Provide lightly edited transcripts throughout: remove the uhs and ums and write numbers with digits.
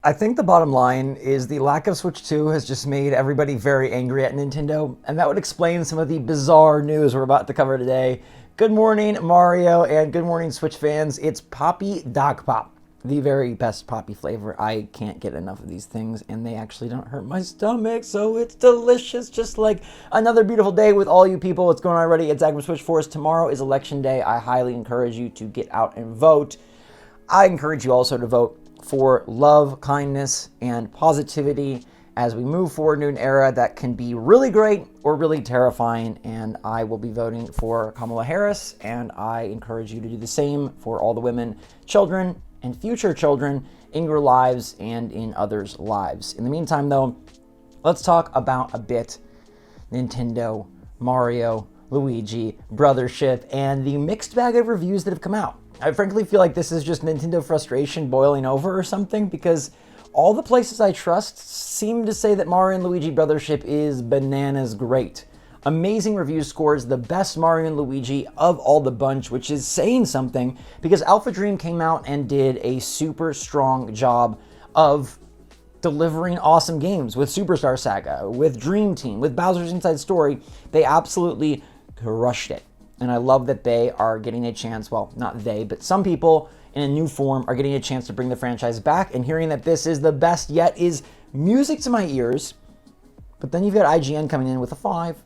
I think the bottom line is the lack of Switch 2 has just made everybody very angry at Nintendo, and that would explain some of the bizarre news we're about to cover today. Good morning, Mario, and good morning, Switch fans. It's Poppy Dog Pop, the very best Poppy flavor. I can't get enough of these things, and they actually don't hurt my stomach, so it's delicious, just like another beautiful day with all you people. What's going on already? It's Zach from SwitchForce. Tomorrow is election day. I highly encourage you to get out and vote. I encourage you also to vote for love, kindness, and positivity as we move forward into an era that can be really great or really terrifying. And I will be voting for Kamala Harris, and I encourage you to do the same for all the women, children, and future children in your lives and in others' lives. In the meantime, though, let's talk about a bit Nintendo, Mario, Luigi, Brothership, and the mixed bag of reviews that have come out. I frankly feel like this is just Nintendo frustration boiling over or something, because all the places I trust seem to say that Mario and Luigi Brothership is bananas great. Amazing review scores, the best Mario and Luigi of all the bunch, which is saying something because Alpha Dream came out and did a super strong job of delivering awesome games with Superstar Saga, with Dream Team, with Bowser's Inside Story. They absolutely crushed it. And I love that they are getting a chance, well, not they, but some people in a new form are getting a chance to bring the franchise back, and hearing that this is the best yet is music to my ears. But then you've got IGN coming in with a 5.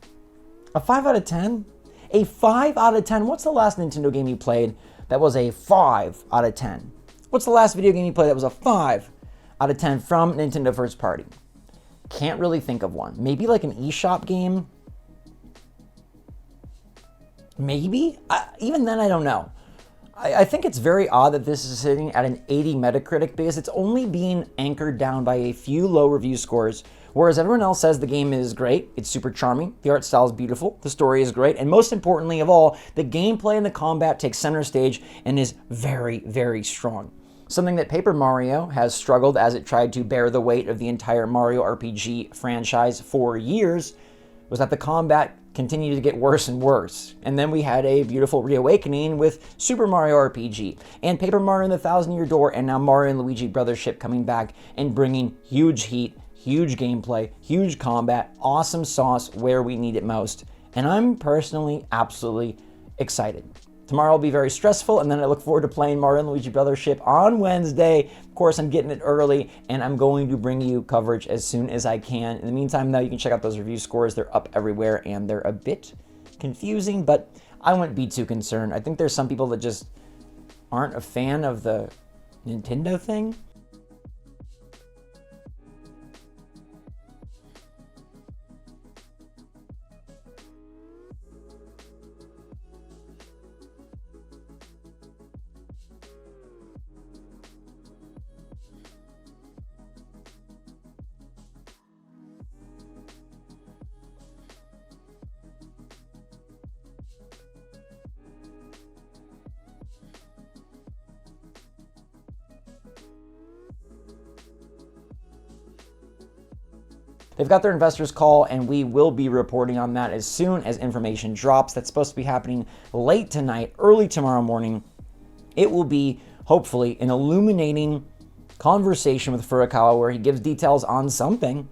A 5 out of 10? A 5 out of 10? What's the last Nintendo game you played that was a 5 out of 10? What's the last video game you played that was a 5 out of 10 from Nintendo first party? Can't really think of one. Maybe like an eShop game? Maybe? Even then, I don't know. I think it's very odd that this is sitting at an 80 Metacritic because it's only being anchored down by a few low review scores, whereas everyone else says the game is great, it's super charming, the art style is beautiful, the story is great, and most importantly of all, the gameplay and the combat takes center stage and is very, very strong. Something that Paper Mario has struggled as it tried to bear the weight of the entire Mario RPG franchise for years was that the combat continued to get worse and worse. And then we had a beautiful reawakening with Super Mario RPG and Paper Mario and the Thousand Year Door, and now Mario and Luigi Brothership coming back and bringing huge heat, huge gameplay, huge combat, awesome sauce where we need it most. And I'm personally absolutely excited. Tomorrow will be very stressful, and then I look forward to playing Mario and Luigi Brothership on Wednesday. Of course, I'm getting it early, and I'm going to bring you coverage as soon as I can. In the meantime, though, you can check out those review scores. They're up everywhere, and they're a bit confusing, but I wouldn't be too concerned. I think there's some people that just aren't a fan of the Nintendo thing. They've got their investors call, and we will be reporting on that as soon as information drops. That's supposed to be happening late tonight, early tomorrow morning. It will be, hopefully, an illuminating conversation with Furukawa where he gives details on something.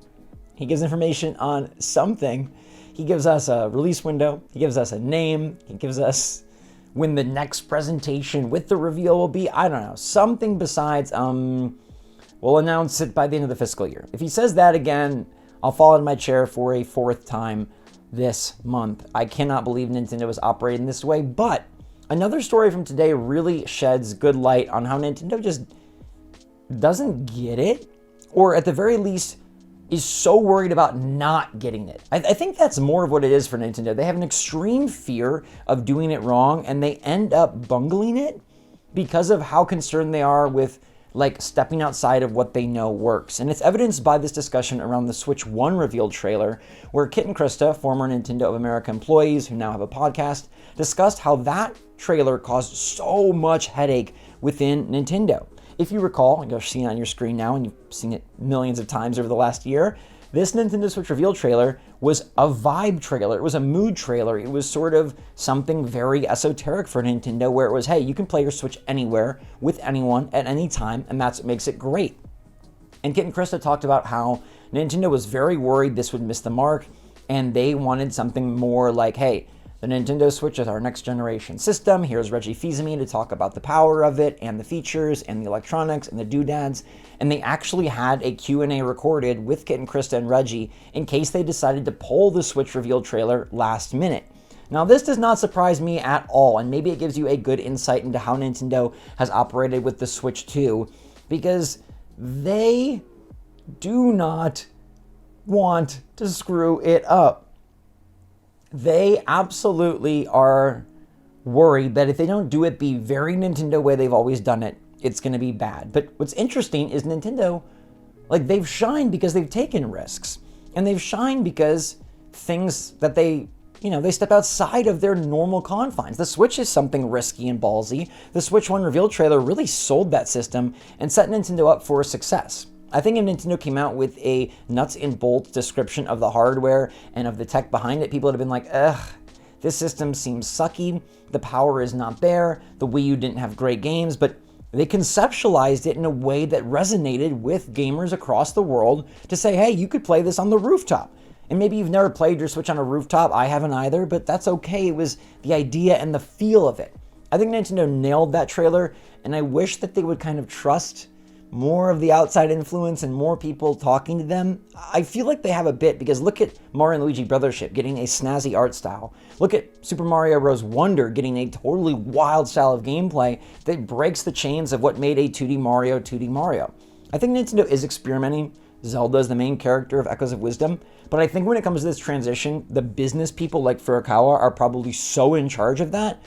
He gives information on something. He gives us a release window. He gives us a name. He gives us when the next presentation with the reveal will be. I don't know. Something besides, we'll announce it by the end of the fiscal year. If he says that again, I'll fall in my chair for a 4th time this month. I cannot believe Nintendo is operating this way, but another story from today really sheds good light on how Nintendo just doesn't get it, or at the very least is so worried about not getting it. I think that's more of what it is for Nintendo. They have an extreme fear of doing it wrong, and they end up bungling it because of how concerned they are with stepping outside of what they know works. And it's evidenced by this discussion around the Switch 1 reveal trailer, where Kit and Krista, former Nintendo of America employees who now have a podcast, discussed how that trailer caused so much headache within Nintendo. If you recall, you're seeing it on your screen now, and you've seen it millions of times over the last year, This Nintendo Switch reveal trailer was a vibe trailer. It was a mood trailer. It was sort of something very esoteric for Nintendo, where it was, hey, you can play your Switch anywhere with anyone at any time, and that's what makes it great. And Kit and Krista talked about how Nintendo was very worried this would miss the mark, and they wanted something more like, hey, the Nintendo Switch is our next generation system. Here's Reggie Fils-Aimé to talk about the power of it and the features and the electronics and the doodads. And they actually had a Q&A recorded with Kit and Krista and Reggie in case they decided to pull the Switch reveal trailer last minute. Now, this does not surprise me at all, and maybe it gives you a good insight into how Nintendo has operated with the Switch 2, because they do not want to screw it up. They absolutely are worried that if they don't do it the very Nintendo way they've always done it, it's going to be bad. But what's interesting is Nintendo, like, they've shined because they've taken risks. And they've shined because things that they step outside of their normal confines. The Switch is something risky and ballsy. The Switch 1 reveal trailer really sold that system and set Nintendo up for success. I think if Nintendo came out with a nuts and bolts description of the hardware and of the tech behind it, people would have been like, ugh, this system seems sucky, the power is not there, the Wii U didn't have great games, but they conceptualized it in a way that resonated with gamers across the world to say, hey, you could play this on the rooftop. And maybe you've never played your Switch on a rooftop, I haven't either, but that's okay. It was the idea and the feel of it. I think Nintendo nailed that trailer, and I wish that they would kind of trust more of the outside influence and more people talking to them. I feel like they have a bit, because look at Mario and Luigi Brothership getting a snazzy art style. Look at Super Mario Bros. Wonder getting a totally wild style of gameplay that breaks the chains of what made a 2D Mario 2D Mario. I think Nintendo is experimenting. Zelda is the main character of Echoes of Wisdom, but I think when it comes to this transition, the business people like Furukawa are probably so in charge of that,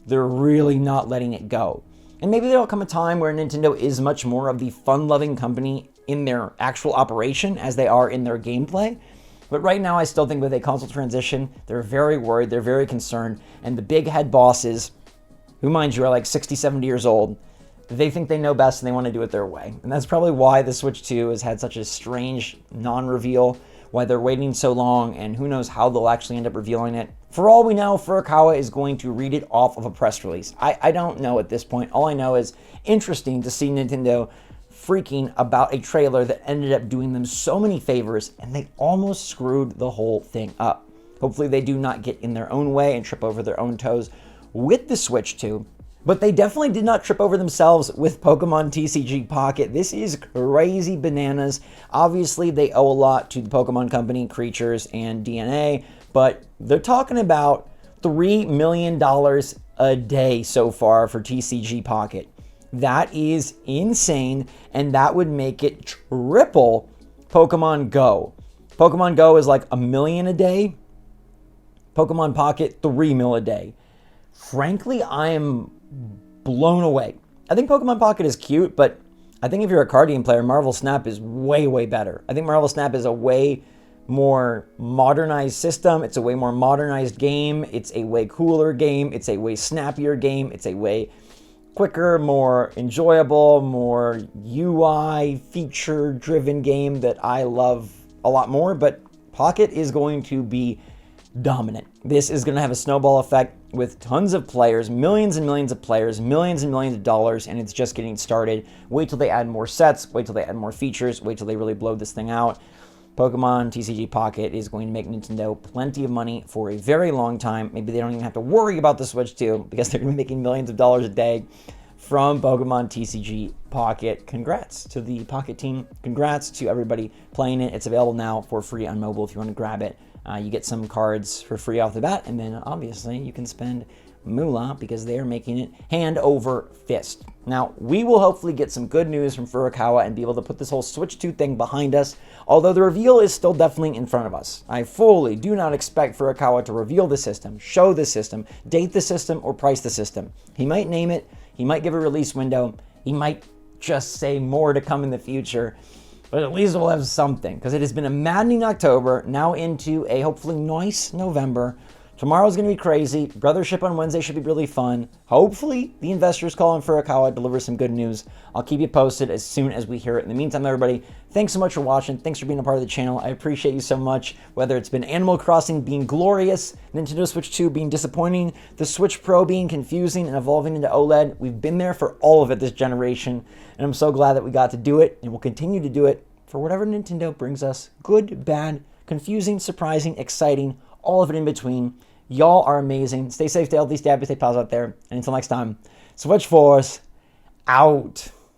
they're really not letting it go. And maybe there'll come a time where Nintendo is much more of the fun-loving company in their actual operation as they are in their gameplay. But right now, I still think with a console transition, they're very worried, they're very concerned, and the big head bosses, who mind you are like 60, 70 years old, they think they know best and they want to do it their way. And that's probably why the Switch 2 has had such a strange non-reveal, why they're waiting so long, and who knows how they'll actually end up revealing it. For all we know, Furukawa is going to read it off of a press release. I don't know at this point. All I know is interesting to see Nintendo freaking about a trailer that ended up doing them so many favors, and they almost screwed the whole thing up. Hopefully they do not get in their own way and trip over their own toes with the Switch 2. But they definitely did not trip over themselves with Pokemon TCG Pocket. This is crazy bananas. Obviously, they owe a lot to the Pokemon Company, Creatures, and DNA, but they're talking about $3 million a day so far for TCG Pocket. That is insane, and that would make it triple Pokemon Go. Pokemon Go is like $1 million a day. Pokemon Pocket, $3 million a day. Frankly, I am blown away. I think Pokemon Pocket is cute, but I think if you're a card game player, Marvel Snap is way, way better. I think Marvel Snap is a way more modernized system. It's a way more modernized game. It's a way cooler game. It's a way snappier game. It's a way quicker, more enjoyable, more UI feature-driven game that I love a lot more, but Pocket is going to be dominant. This is going to have a snowball effect with tons of players, millions and millions of players, millions and millions of dollars, and it's just getting started. Wait till they add more sets, wait till they add more features, wait till they really blow this thing out. Pokemon TCG Pocket is going to make Nintendo plenty of money for a very long time. Maybe they don't even have to worry about the Switch 2 because they're going to be making millions of dollars a day from Pokemon TCG Pocket. Congrats to the Pocket team. Congrats to everybody playing it. It's available now for free on mobile if you want to grab it. You get some cards for free off the bat, and then obviously you can spend moolah because they are making it hand over fist. Now, we will hopefully get some good news from Furukawa and be able to put this whole Switch 2 thing behind us, although the reveal is still definitely in front of us. I fully do not expect Furukawa to reveal the system, show the system, date the system, or price the system. He might name it, he might give a release window, he might just say more to come in the future, but at least we'll have something, because it has been a maddening October, now into a hopefully nice November. Tomorrow's going to be crazy. Brothership on Wednesday should be really fun. Hopefully, the investors calling for Akawa delivers some good news. I'll keep you posted as soon as we hear it. In the meantime, everybody, thanks so much for watching. Thanks for being a part of the channel. I appreciate you so much. Whether it's been Animal Crossing being glorious, Nintendo Switch 2 being disappointing, the Switch Pro being confusing and evolving into OLED, we've been there for all of it this generation. And I'm so glad that we got to do it, and we'll continue to do it for whatever Nintendo brings us. Good, bad, confusing, surprising, exciting, all of it in between. Y'all are amazing. Stay safe, stay healthy, stay happy, stay positive out there. And until next time, SwitchForce out.